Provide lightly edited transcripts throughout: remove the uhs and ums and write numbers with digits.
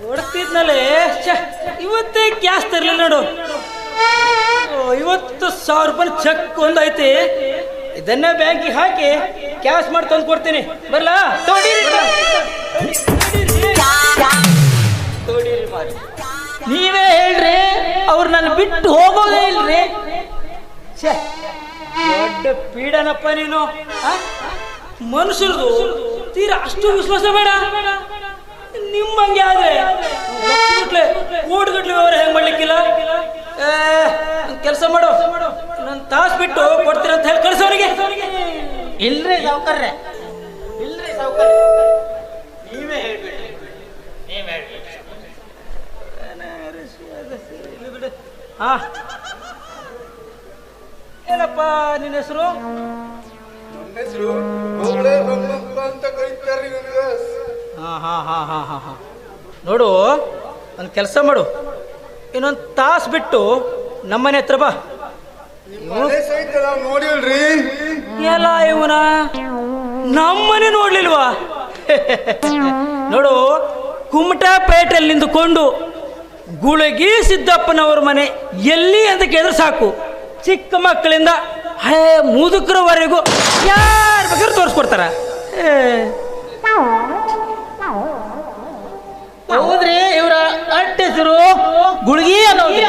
ಕೊಡ್ತಿದ್ನಲ್ಲೇ ಇವತ್ತೇ ಕ್ಯಾಶ್ ತರಲಿಲ್ಲ ನೋಡು. 50,000 ರೂಪಾಯಿ ಚೆಕ್ ಒಂದೈತಿ. ಇದನ್ನೇ ಬ್ಯಾಂಕಿಗೆ ಹಾಕಿ ಕ್ಯಾಶ್ ಮಾಡಿ ತಂದು ಕೊಡ್ತೀನಿ. ಬರ್ಲಾ? ನೀವೇ ಹೇಳ್ರಿ, ಅವ್ರು ನನ್ನ ಬಿಟ್ಟು ಹೋಗೋದೇ ಇಲ್ರಿ. ದೊಡ್ಡ ಪೀಡನಪ್ಪ ನೀನು. ಮನುಷ್ಯರದು ತೀರಾ ಅಷ್ಟು ವಿಶ್ವಾಸ ಬೇಡ. ನಿಮ್ಮಂಗೆ ಆದ್ರೆ ಕೋಟಿಗಟ್ಲೆ ವ್ಯವಹಾರ ಹೆಂಗ್ ಮಾಡ್ಲಿಕ್ಕಿಲ್ಲ. ಕೆಲಸ ಮಾಡು, ನನ್ನ ತಾಸು ಬಿಟ್ಟು ಕೊಡ್ತೀರ ಅಂತ ಹೇಳಿ ಕಳಿಸೋರಿಗೆ. ಇಲ್ರಿ ಸಾವ್ಕಾರ್ರೆ, ಇಲ್ರಿ ಸಾವ್ಕಾರ್ರೆ, ನೀವೇ ಹೇಳ್ಬಿಡ್ರಿ, ನೀವೇ ಹೇಳ್ಬಿಡ್ರಿ. ಹಾ, ಏನಪ್ಪ ನಿನ್ನ ಹೆಸರು? ಹಾ. ನೋಡು, ಒಂದು ಕೆಲಸ ಮಾಡು, ಇನ್ನೊಂದು ತಾಸು ಬಿಟ್ಟು ನಮ್ಮನೆ ಹತ್ರ ಬಾ. ನೋಡಿಲ್ರಿ ಎಲ್ಲ ಇವನ ನಮ್ಮನೆ ನೋಡ್ಲಿಲ್ವಾ? ನೋಡು, ಕುಮಟಾಪೇಟೆಯಲ್ಲಿ ನಿಂತುಕೊಂಡು ಗುಳಗಿ ಸಿದ್ದಪ್ಪನವ್ರ ಮನೆ ಎಲ್ಲಿ ಅಂತ ಕೇಳಿದ್ರೆ ಸಾಕು, ಚಿಕ್ಕ ಮಕ್ಕಳಿಂದ ಹಳೆ ಮುದುಕರವರೆಗೂ ಯಾರು ಬೇಕಾದ್ರೂ ತೋರಿಸ್ಕೊಡ್ತಾರ. ಹೌದ್ರಿ, ಇವರ ಅಟ್ಟ ಹೆಸರು ಗುಳ್ಗಿ ಅನ್ನೋದು.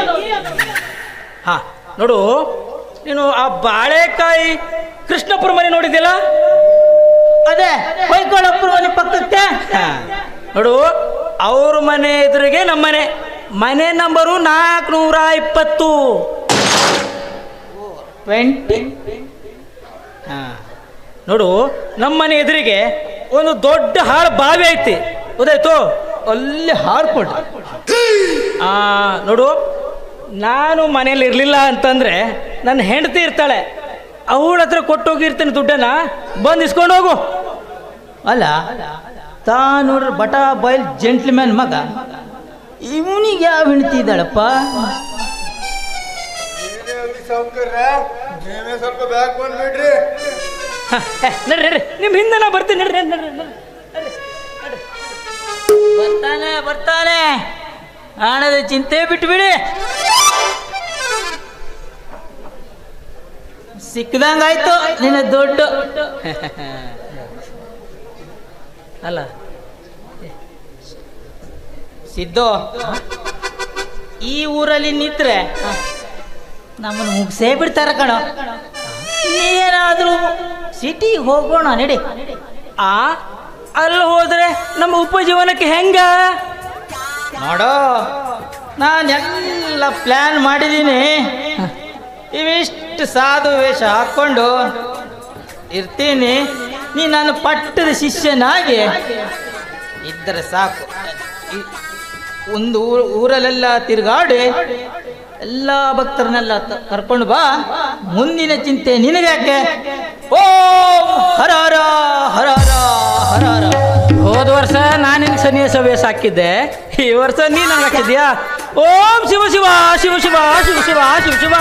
ಹಾ, ನೋಡು, ನೀನು ಆ ಬಾಳೆಕಾಯಿ ಕೃಷ್ಣಪುರ ಮನೆ ನೋಡಿದ್ದಿಲ್ಲ? ಅದೇ ಹೊಯ್ಕೊಳ್ಳಪ್ಪರ ಮನೆ ಪಕ್ಕಕ್ಕೆ. ನೋಡು, ಅವ್ರ ಮನೆ ಎದುರಿಗೆ ನಮ್ಮನೆ, ಮನೆ ನಂಬರು 420. ನೋಡು, ನಮ್ಮನೆ ಎದುರಿಗೆ ಒಂದು ದೊಡ್ಡ ಹಾಳು ಬಾವಿ ಐತಿ, ಗೊತ್ತಾಯ್ತು? ಅಲ್ಲಿ ಹಾಡ್ಕೊಡು. ನೋಡು, ನಾನು ಮನೇಲಿ ಇರಲಿಲ್ಲ ಅಂತಂದ್ರೆ ನನ್ನ ಹೆಂಡತಿ ಇರ್ತಾಳೆ, ಅವಳ ಹತ್ರ ಕೊಟ್ಟೋಗಿರ್ತೀನಿ ದುಡ್ಡನ್ನ, ಬಂದು ಇಸ್ಕೊಂಡು ಹೋಗು. ಅಲ್ಲ, ತಾ ನೋಡ್ರಿ ಬಟ ಬಾಯ್ಲ್ ಜೆಂಟ್ಲ್ಮ್ಯಾನ್ ಮಗ, ಇವನಿಗೆ ಯಾವ ಹೆಂಡತಿ ಇದ್ದಾಳಪ್ಪ? ಸ್ವಲ್ಪ ಬ್ಯಾಕ್ ಬಂದ್ಬಿಡ್ರಿ. ನಡ್ರಿ, ನಿಮ್ ಹಿಂದೆ ನಾ ಬರ್ತೀನಿ. ಬರ್ತಾನೆ ಹಣದ ಚಿಂತೆ ಬಿಟ್ಬಿಡಿ. ಸಿಕ್ಕದಂಗಾಯ್ತು ನಿನ್ನ ದೊಡ್ಡ. ಅಲ್ಲ ಸಿದ್ದು, ಈ ಊರಲ್ಲಿ ನಿಂತ್ರೆ ನಮ್ಮನ್ನು ಮುಗಿಸೇ ಬಿಡ್ತಾರ ಕಣ. ಏನಾದ್ರೂ ಸಿಟಿಗೆ ಹೋಗೋಣ ನಡಿ. ಅಲ್ಲಿ ಹೋದ್ರೆ ನಮ್ಮ ಉಪಜೀವನಕ್ಕೆ ಹೆಂಗ? ನೋಡೋ, ನಾನೆಲ್ಲ ಪ್ಲ್ಯಾನ್ ಮಾಡಿದ್ದೀನಿ. ಇವಿಷ್ಟು ಸಾಧು ವೇಷ ಹಾಕ್ಕೊಂಡು ಇರ್ತೀನಿ. ನೀ ನನ್ನ ಪಟ್ಟದ ಶಿಷ್ಯನಾಗಿ ಇದ್ದರೆ ಸಾಕು. ಒಂದು ಊರಲ್ಲೆಲ್ಲ ತಿರುಗಾಡಿ ಎಲ್ಲ ಭಕ್ತರನ್ನೆಲ್ಲ ಕರ್ಕೊಂಡು ಬಾ. ಮುಂದಿನ ಚಿಂತೆ ನಿನಗ್ಯಾಕೆ? ಓ ಹರ ಹರ ಹರ ಹರ ಹರ ಹರ. ಹೋದ ವರ್ಷ ನಾನಿನ್ ಸನ್ಯಾಸ ವೇಷ ಹಾಕಿದ್ದೆ, ಈ ವರ್ಷ ನೀನು ಹಾಕಿದ್ಯಾ? ಓಂ ಶಿವ ಶಿವ ಶಿವ ಶಿವ ಶಿವ ಶಿವ ಶಿವ ಶಿವ.